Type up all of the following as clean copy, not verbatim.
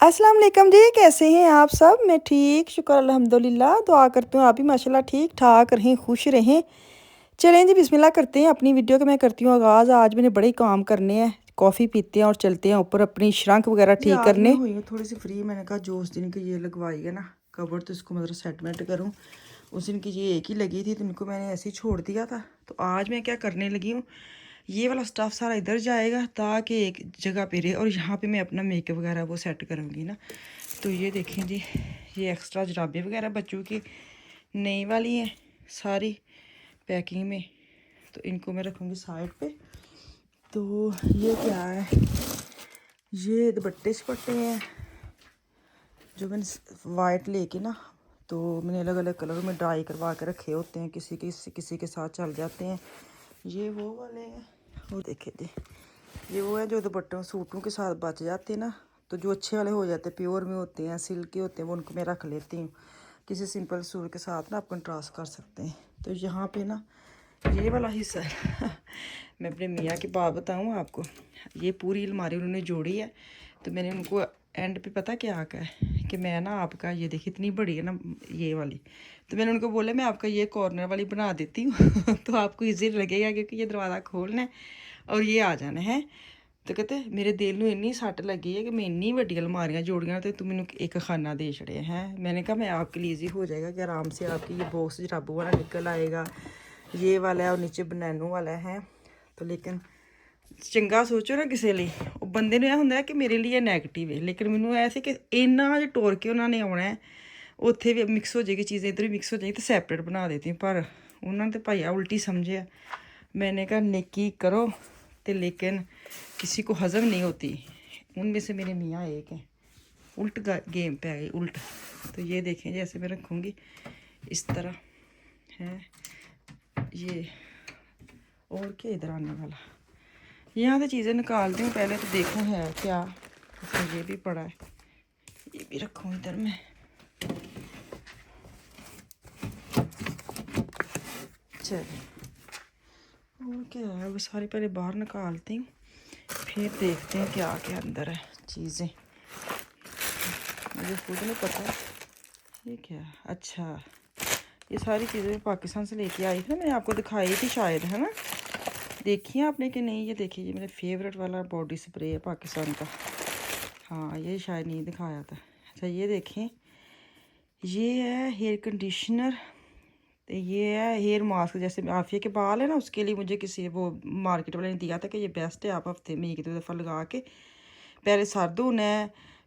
अस्सलाम वालेकुम जी, कैसे हैं आप सब? मैं ठीक, शुक्र अल्हम्दुलिल्लाह। दुआ करती हूँ आप भी माशाल्लाह ठीक-ठाक रहें, खुश रहें। चलें जी, बिस्मिल्लाह करते हैं अपनी वीडियो का। मैं करती हूँ आगाज़। आज मैंने बड़े काम करने हैं। कॉफ़ी पीते हैं और चलते हैं ऊपर अपनी श्रंक वगैरह जी ठीक आज मैं करने। हुई हूँ थोड़ी सी फ्री। मैंने कहा जो उस दिन की ये लगवाई है ना कबर्ड, तो इसको मतलब सेटमेंट करूँ। उस दिन की ये एक ही लगी थी तो इनको मैंने ऐसे ही छोड़ दिया था। तो आज मैं क्या करने लगी हूँ, ये वाला स्टफ़ सारा इधर जाएगा ताकि एक जगह पे रहे, और यहाँ पे मैं अपना मेकअप वगैरह वो सेट करूँगी ना। तो ये देखें जी, ये एक्स्ट्रा जराबे वगैरह बच्चों की नई वाली हैं सारी पैकिंग में, तो इनको मैं रखूँगी साइड पे। तो ये क्या है, ये दुपट्टे शपट्टे हैं जो मैंने वाइट लेके ना, तो मैंने अलग अलग कलर में डाई करवा के रखे होते हैं, किसी के साथ चल जाते हैं। ये वो वाले हैं, और देखिए जी ये वो है जो दुपट्टों सूटों के साथ बच जाते हैं ना, तो जो अच्छे वाले हो जाते हैं, प्योर में होते हैं, सिल्क के होते हैं, वो उनको मैं रख लेती हूँ। किसी सिंपल सूट के साथ ना आप कंट्रास्ट कर सकते हैं। तो यहाँ पे ना ये वाला हिस्सा है मैं अपने मियाँ की बात बताऊँ आपको, ये पूरी अलमारी उन्होंने जोड़ी है। तो मैंने उनको एंड पे पता क्या कहा है कि मैं ना आपका ये देखिए इतनी बड़ी है ना ये वाली, तो मैंने उनको बोला मैं आपका ये कॉर्नर वाली बना देती हूँ तो आपको ईजी लगेगा, क्योंकि ये दरवाज़ा खोलना है और ये आ जाना है। तो कहते मेरे दिल में इन्नी सट लगी है कि मैं इन्नी वड्डी अलमारियाँ जोड़ियाँ तो तू मैंने एक खाना दे छड़े हैं। मैंने कहा मैं आपके लिए ईजी हो जाएगा कि आराम से आपकी ये बॉक्स जराबों वाला निकल आएगा, ये वाला है और नीचे बनैनों वाला है। तो लेकिन चंगा सोचो ना किसी लिए, ਉਹ ਬੰਦੇ ਨੂੰ ਇਹ ਹੁੰਦਾ ਕਿ ਮੇਰੇ ਲਈ ਨੈਗੇਟਿਵ ਹੈ, ਲੇਕਿਨ ਮੈਨੂੰ ਐਸੇ ਕਿ ਇੰਨਾ ਜਿਹਾ ਟੋਰ ਕੇ ਉਹਨਾਂ ਨੇ ਆਉਣਾ ਹੈ, ਉੱਥੇ ਵੀ ਮਿਕਸ ਹੋ ਜਾਏਗੀ ਚੀज़ें, इधर भी मिक्स हो जाएगी, तो सेपरेट बना देती हूँ। पर उन्होंने तो भाई उल्टी समझे। मैंने कहा नेकी करो तो लेकिन किसी को हज़म नहीं होती। उनमें से मेरे मियाँ एक हैं, उल्ट गेम पे आ गई उल्ट। तो ये देखें जैसे मैं रखूँगी इस तरह है ये, और क्या इधर आने वाला। यहाँ से चीज़ें निकालती हूँ पहले, तो देखूँ है क्या इसमें। ये भी पड़ा है, ये भी रखूँ इधर में। चलिए और क्या है, वो सारी पहले बाहर निकालती हूँ, फिर देखते हैं क्या क्या अंदर है चीज़ें। मुझे खुद नहीं पता ये क्या है। अच्छा ये सारी चीज़ें मैं पाकिस्तान से लेके आई थी, मैंने आपको दिखाई थी शायद, है ना? देखिए आपने कि नहीं? ये देखिए ये मेरा फेवरेट वाला बॉडी स्प्रे है पाकिस्तान का। हाँ ये शायद नहीं दिखाया था। अच्छा ये देखें, ये है हेयर कंडीशनर, तो ये है हेयर मास्क। जैसे आफिया के बाल है ना, उसके लिए मुझे किसी वो मार्केट वाले ने दिया था कि ये बेस्ट है, आप हफ्ते में एक दो दफ़ा लगा के पहले सर धोना है,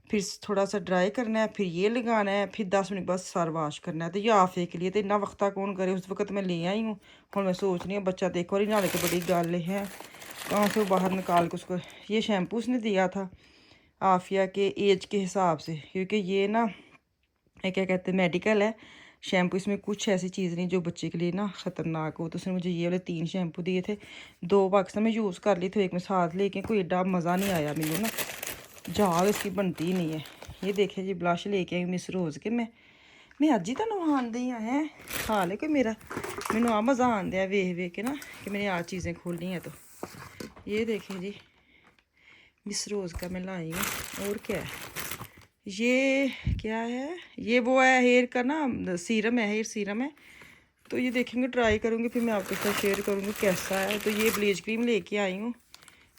फिर थोड़ा सा ड्राई करना है, फिर ये लगाना है, फिर 10 मिनट बाद सर वाश करना है। तो ये आफिया के लिए तो इन्ना वक्ता कौन करे, उस वक्त मैं ले आई हूँ। और मैं सोच रही हूँ बच्चा देखो और नाले तो बड़ी गल है, कहाँ से वो बाहर निकाल के उसको। ये शैम्पू उसने दिया था आफिया के एज के हिसाब से, क्योंकि ये ना क्या कहते हैं मेडिकल है शैम्पू, इसमें कुछ ऐसी चीज़ नहीं जो बच्चे के लिए ना ख़तरनाक हो। तो उसने मुझे ये वाले 3 शैम्पू दिए थे, 2 पाकिस्तान में यूज़ कर ली, तो एक में साथ लेके कोई एडा मज़ा नहीं आया मैंने ना, जाग इसकी बनती ही नहीं है। ये देखे जी ब्लश लेके आई मिस रोज़ के, मैं अज ही तो नहान दी है खा ले कोई मेरा, मैनू आ मज़ा आन दिया वेख के ना कि मैंने आ चीज़ें खोली हैं। तो ये देखें जी मिस रोज़ का मैं लाई हूँ। और क्या है ये क्या है, ये वो है हेयर का ना सीरम है, हेयर सीरम है। तो ये देखेंगे ट्राई करूँगी, फिर मैं आपके साथ शेयर करूँगी कैसा है। तो ये ब्लीच क्रीम लेके आई हूँ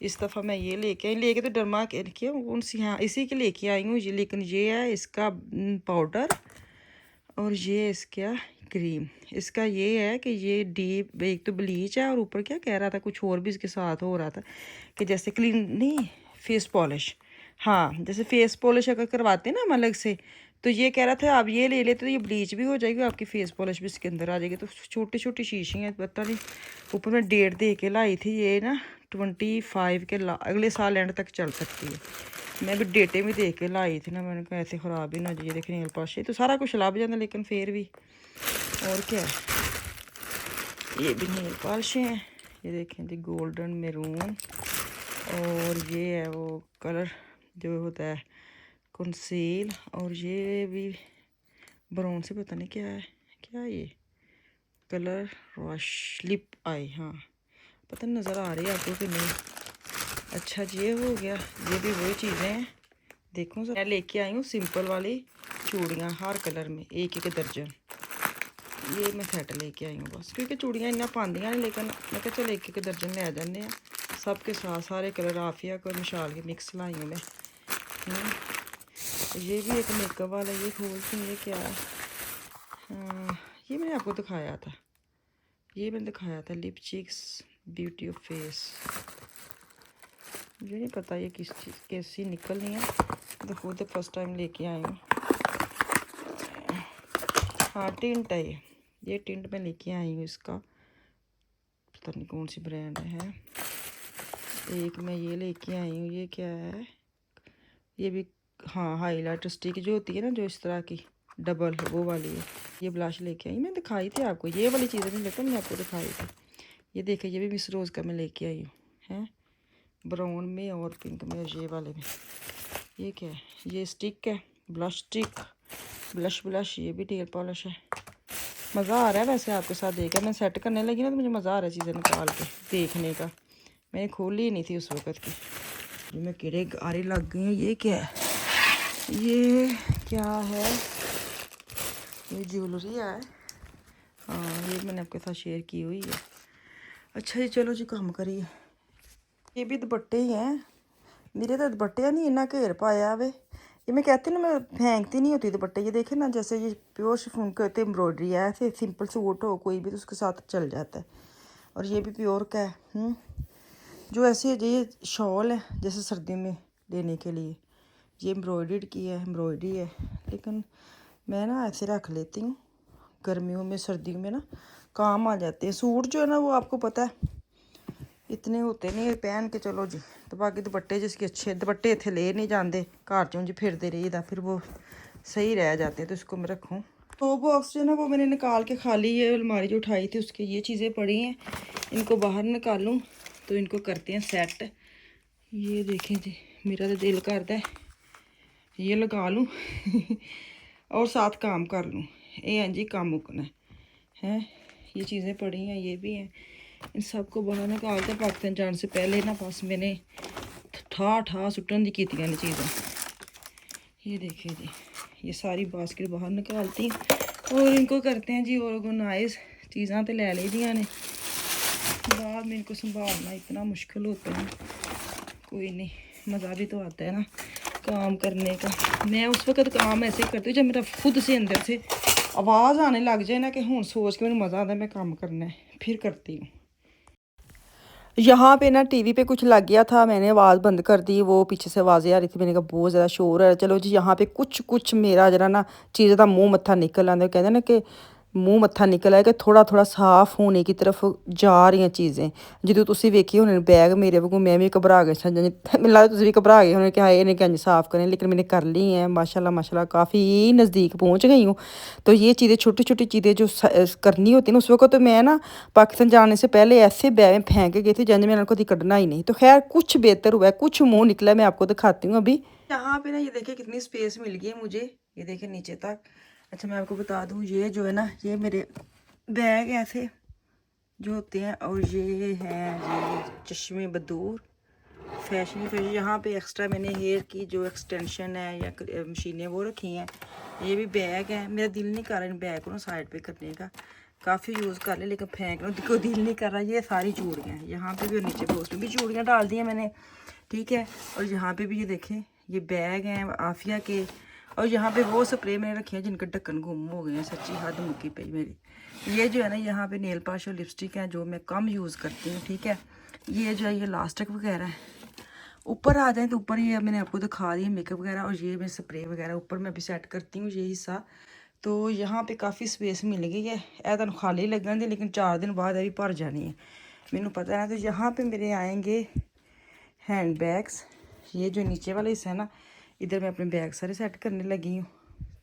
इस दफ़ा, मैं ये लेके तो डरमा के रखी हूँ उन सी, हाँ इसी के लेके आई हूँ ये। लेकिन ये है इसका पाउडर, और ये इसका क्रीम। इसका ये है कि ये डीप एक तो ब्लीच है, और ऊपर क्या कह रहा था कुछ और भी इसके साथ हो रहा था कि जैसे क्लीन नहीं फेस पॉलिश, हाँ जैसे फेस पॉलिश अगर करवाते हैं ना हम अलग से, तो ये कह रहा था आप ये ले लेते तो ये ब्लीच भी हो जाएगी, आपकी फेस पॉलिश भी इसके अंदर आ जाएगी। तो छोटी छोटी शीशी हैं, पता नहीं ऊपर में डेट दे के लाई थी, ये ना 25 के अगले साल एंड तक चल सकती है। मैं भी डेटे भी देख के लाई थी ना, मैंने कहा ऐसे ख़राब ही ना जी। देख नेल पॉलिश तो सारा कुछ लभ जाता, लेकिन फिर भी और क्या है। ये भी नेल पॉलिश हैं, ये देखें जी गोल्डन मैरून, और ये है वो कलर जो होता है कंसील, और ये भी ब्राउन से पता नहीं क्या है, क्या है ये कलर रश लिप आई, हाँ पता नहीं नज़र आ रही है आपको कि नहीं। अच्छा जी ये हो गया, ये भी वही चीज़ें हैं देखो मैं लेके आई हूँ सिंपल वाली चूड़ियाँ हर कलर में, एक एक दर्जन। ये मैं सैट लेके आई हूँ बस, क्योंकि चूड़ियाँ इन्ना पांदियां नहीं, लेकिन मैं क्या चल एक एक दर्जन ले आ जाने हैं सब के साथ, सारे कलर आफिया को मिशाल के मिक्स लाई हूँ मैं। ये भी एक मेकअप वाला, ये खोलती हूँ, ये क्या है, ये मैंने आपको दिखाया था, ये मैंने दिखाया था lip cheeks beauty of face. मुझे नहीं पता ये किस चीज़ कैसी निकलनी है, तो खुद फर्स्ट टाइम लेके आई हूँ। हाँ टिंट है ये टिंट मैं लेके आई हूँ, इसका पता नहीं कौन सी ब्रांड है। एक मैं ये लेके आई हूँ, ये क्या है, ये भी हाँ हाईलाइटर स्टिक जो होती है ना, जो इस तरह की डबल वो वाली है। ये ब्लश लेके आई, मैं दिखाई थी आपको, ये वाली चीज़ें नहीं लगता मैंने आपको दिखाई थी। ये देखिए ये भी मिस रोज़ का मैं लेके आई हूँ, हैं ब्राउन में और पिंक में और ये वाले में। ये क्या है, ये स्टिक है ब्लश स्टिक, ब्लश ये भी टेल पॉलिश है। मज़ा आ रहा है वैसे आपके साथ देखकर, मैं सेट करने लगी ना तो मुझे मज़ा आ रहा है चीज़ें निकाल के देखने का। मैंने खोली ही नहीं थी उस वक़्त की, जो मैं कीड़े गारे लग गई हैं। ये क्या है, ये क्या है, ये ज्वेलरी है। हाँ ये मैंने आपके साथ शेयर की हुई है। अच्छा जी चलो जी काम करिए। ये भी दुपट्टे ही हैं मेरे, तो दुपट्टे नहीं इन्ना घेर पाया वे। ये मैं कहती ना मैं फेंकती नहीं होती दुपट्टे, ये देखे ना, जैसे ये प्योर शिफॉन के होते एम्ब्रॉयडरी है, ऐसे सिंपल सूट हो कोई भी तो उसके साथ चल जाता है। और ये भी प्योर का है। जो ऐसे ये शॉल है जैसे सर्दी में लेने के लिए, ये एम्ब्रॉयडर्ड की है, एम्ब्रॉयडरी है, लेकिन मैं ना ऐसे रख लेती हूँ, गर्मियों में सर्दियों में ना काम आ जाते हैं। सूट जो है ना वो आपको पता है इतने होते नहीं पहन के चलो जी, तो बाकी दुपट्टे जिसके अच्छे दुपट्टे इतने ले नहीं जाते, घर चों जी फिरते रहीदा, फिर वो सही रह जाते हैं, तो इसको मैं रखूँ। तो बॉक्स जो है ना वो मैंने निकाल के खाली, ये अलमारी जो उठाई थी उसके ये चीज़ें पड़ी हैं, इनको बाहर निकालूँ तो इनको करते हैं सेट। ये देखें जी, मेरा तो दिल करता है ये लगा लूँ और साथ काम कर लूँ, ये हैं जी काम मुकना है। ये चीज़ें पड़ी हैं, ये भी हैं, इन सबको बाहर निकाल के पाकिस्तान जाने से पहले ना बस मैंने ठा सुटन दी कीतियां ने चीज़ें। ये देखिए जी, ये सारी बास्केट बाहर निकालती और इनको करते हैं जी ऑर्गेनाइज। चीज़ां तो ले ली दियां ने, बाद में इनको संभालना इतना मुश्किल होता है। कोई नहीं, मज़ा भी तो आता है ना काम करने का। मैं उस वक्त काम ऐसे ही करती हूँ जब मेरा खुद से अंदर से आवाज़ आने लग जाए ना कि हूँ सोच के मैंने मज़ा आता है मैं काम करना है, फिर करती हूँ। यहाँ पे ना टीवी पे कुछ लग गया था, मैंने आवाज़ बंद कर दी, वो पीछे से आवाज़ें आ रही थी, मैंने कहा बहुत ज़्यादा शोर है। चलो जी यहाँ पे कुछ कुछ मेरा जरा ना चीज़ का मुँह मत्था निकल आंदा, कहते ना कि ਮੂੰਹ ਮੱਥਾ ਨਿਕਲ ਆਇਆ ਕਿ ਥੋੜਾ ਥੋੜਾ ਸਾਫ਼ ਹੋਣੇ की तरफ ਜਾ ਰਹੀਆਂ ਚੀਜ਼ਾਂ। ਜਦੋਂ ਤੁਸੀਂ ਵੇਖੀ ਹੋਣੇ ਬੈਗ ਮੇਰੇ ਵਾਂਗੂ मैं भी घबरा गई सा, ਮੈਨੂੰ ਲੱਗਦਾ ਤੁਸੀਂ भी घबरा गए होने कि हाय इन्हें क्या साफ़ करें, लेकिन मैंने कर ली हैं माशाल्लाह काफ़ी नज़दीक पहुँच गई हूँ। तो ये चीज़ें छोटी छोटी चीज़ें जो करनी होती हैं उस वक्त, तो मैं ना पाकिस्तान जाने से पहले ऐसे बैग में फेंक के गई थी जैसे मैंने उनको कभी कढ़ना ही नहीं। तो खैर कुछ बेहतर हुआ है, कुछ मुँह निकला, मैं आपको दिखाती हूँ अभी। यहाँ पे ना ये देखिए कितनी स्पेस मिल गई है मुझे, ये देखिए नीचे तक। अच्छा मैं आपको बता दूँ, ये जो है ना ये मेरे बैग ऐसे जो होते हैं, और ये हैं ये चश्मे बदूर फैशन। फिर यहाँ पे एक्स्ट्रा मैंने हेयर की जो एक्सटेंशन है या मशीनें वो रखी हैं। ये भी बैग है, मेरा दिल नहीं कर रहा इन बैग को ना साइड पे करने का, काफ़ी यूज़ कर ले लेकिन फेंकना को दिल नहीं कर रहा। ये सारी चूड़ियाँ हैं यहाँ पे भी, और नीचे बॉक्स में भी चूड़ियाँ डाल दी हैं मैंने, ठीक है। और यहाँ पे भी ये देखें ये बैग हैं आफिया के, और यहाँ पे वो स्प्रे मैंने रखी है जिनके ढक्कन गुम हो गए हैं, सच्ची हद मुक्की पे मेरी। ये जो है ना यहाँ पे नेल पॉलिश और लिपस्टिक है जो मैं कम यूज़ करती हूँ, ठीक है। ये जो है ये लास्टिक वगैरह है। ऊपर आ जाए तो ऊपर ये मैंने आपको दिखा दी है मेकअप वगैरह, और ये मैं स्प्रे वगैरह ऊपर मैं अभी सेट करती हूँ ये हिस्सा। तो यहाँ पे काफ़ी स्पेस मिल गई है, ऐ तुम खाली लगन दी लेकिन 4 दिन बाद अभी भर जानी है, मैनू पता है। तो यहाँ पे मेरे आएंगे हैंड बैग्स, ये जो नीचे वाला हिस्सा है ना, इधर मैं अपने बैग सारे सेट करने लगी हूँ।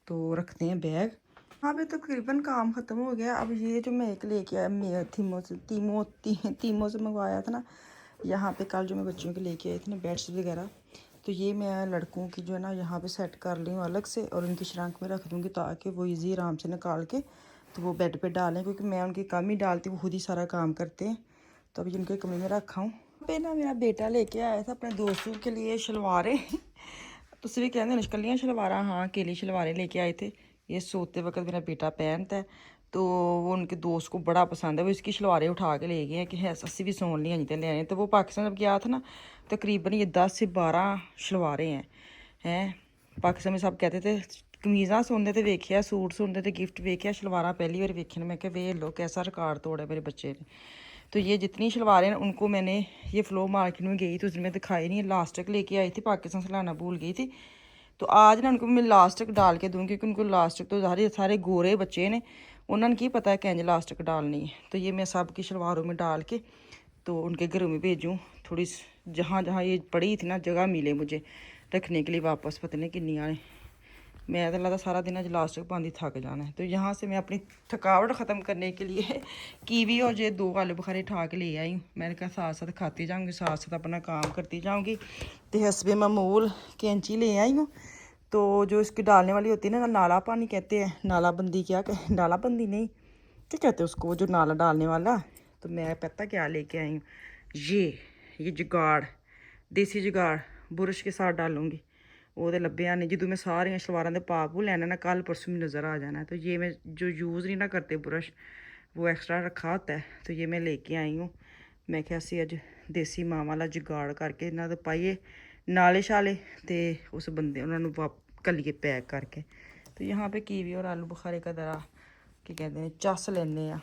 तो रखते हैं बैग। यहाँ पे तो तकरीबन काम ख़त्म हो गया। अब ये जो मैं एक लेके आया तीमो से मंगवाया था ना, यहाँ पे कल जो मैं बच्चियों के लेके आई थी ना बेड्स वगैरह, तो ये मैं लड़कों की जो है ना यहाँ पे सेट कर ली हूँ अलग से, और उनकी श्रंक में रख दूँगी ताकि वो इजी आराम से निकाल के तो वो बेड पे डालें, क्योंकि मैं उनकी कम ही डालती हूँ, खुद ही सारा काम करते हैं। तो अभी जिनके कमरे में रखा हूँ पे ना मेरा बेटा लेके आया था अपने दोस्तों के लिए शलवारें तुसी भी कहते हैं कलियाँ शलवारा, हाँ अकेली शलवारें लेके आए थे। ये सोते वक्त मेरा बेटा पहनता है, तो वो उनके दोस्त को बड़ा पसंद है। वो इसकी शलवारें उठा के ले गए हैं कि है अस्सी भी सोन लिया नहीं ले आए। तो वो पाकिस्तान जब गया था ना, तकरीबन ये 10 से 12 शलवारें हैं। पाकिस्तान में सब कहते थे कमीज़ा सुनते थे वेख्या, सूट सुनते थे गिफ्ट वेख्या, शलवारा पहली बार वेखे। मैं क्या वे लो कैसा रिकॉर्ड तोड़ा मेरे बच्चे ने। तो ये जितनी शलवारें हैं उनको मैंने, ये फ्लो मार्केट में गई तो उसमें दिखाई नहीं, लास्ट तक लेके आई थी, पाकिस्तान से लाना भूल गई थी। तो आज ना उनको मैं लास्ट तक डाल के दूँगी, क्योंकि उनको लास्ट तक तो सारे गोरे बच्चे ने, उन्होंने की पता है कि इंज लास्ट तक डालनी है। तो ये मैं सब की शलवारों में डाल के तो उनके घरों में भेजूँ। थोड़ी जहाँ जहाँ ये पड़ी थी ना जगह मिले मुझे रखने के लिए वापस, पता नहीं किन्नी आने। मैं तो लगता सारा दिन अज लास्ट तक पानी थक जाना है। तो यहाँ से मैं अपनी थकावट ख़त्म करने के लिए कीवी और ये 2 आलू बुखारे उठा के ले आई हूँ। मैंने कहा साथ साथ खाती जाऊँगी, साथ साथ अपना काम करती जाऊँगी। तो हसबे मामूल कैंची ले आई हूँ। तो जो इसकी डालने वाली होती है ना, नाला पानी कहते हैं, नाला बंदी, क्या नाला बंदी नहीं, क्या कहते हैं उसको, वो जो नाला डालने वाला। तो मैं पता क्या लेके आई हूँ, ये जुगाड़, देसी जुगाड़ बुरश के साथ डालूँगी। वो तो लब्भे नहीं, जो मैं सारिया शलवारां दे पाप लैना ना, कल परसों में नज़र आ जाना है। तो ये मैं जो यूज़ नहीं ना करते ब्रश, वो एक्स्ट्रा रखा होता है। तो ये मैं लेके आई हूँ। मैं क्या सी अज देसी माँ वाला जुगाड़ करके इन्हों तो पाइए नाले शाले, तो उस बंदे उन्होंने कलिए पैक करके। तो यहाँ पे कीवी और आलू बुखारे का दरा की कहते हैं चस लेने आ।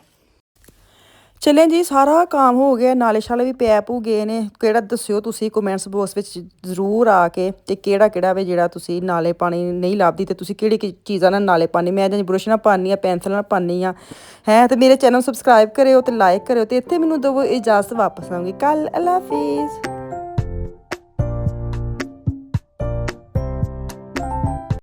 चलें जी, सारा काम हो ਗਿਆ, ਨਾਲੇ ਛਾਲੇ ਵੀ ਪੈਪ ਹੋ ਗਏ ਨੇ। ਕਿਹੜਾ ਦੱਸਿਓ ਤੁਸੀਂ ਕਮੈਂਟਸ ਬਾਕਸ ਵਿੱਚ ਜ਼ਰੂਰ ਆ ਕੇ, ਤੇ ਕਿਹੜਾ ਵੇ ਜਿਹੜਾ ਤੁਸੀਂ ਨਾਲੇ ਪਾਣੀ ਨਹੀਂ ਲੱਭਦੀ, ਤੇ ਤੁਸੀਂ ਕਿਹੜੀ ਚੀਜ਼ਾਂ ਨਾਲ ਨਾਲੇ ਪਾਣੀ। ਮੈਂ ਜਾਂ ਬੁਰਸ਼ ਨਾਲ ਪਾਉਂਦੀ ਹਾਂ, ਪੈਨਸਲ ਨਾਲ ਪਾਉਂਦੀ ਹਾਂ ਹੈ। ਤੇ ਮੇਰੇ ਚੈਨਲ ਸਬਸਕ੍ਰਾਈਬ ਕਰਿਓ ਤੇ ਲਾਈਕ ਕਰਿਓ, ਤੇ ਇੱਥੇ ਮੈਨੂੰ ਦਿਓ ਇਜਾਜ਼ਤ, ਵਾਪਸ ਆਉਂਗੀ ਕੱਲ। ਅੱਲਾ ਹਾਫਿਜ਼।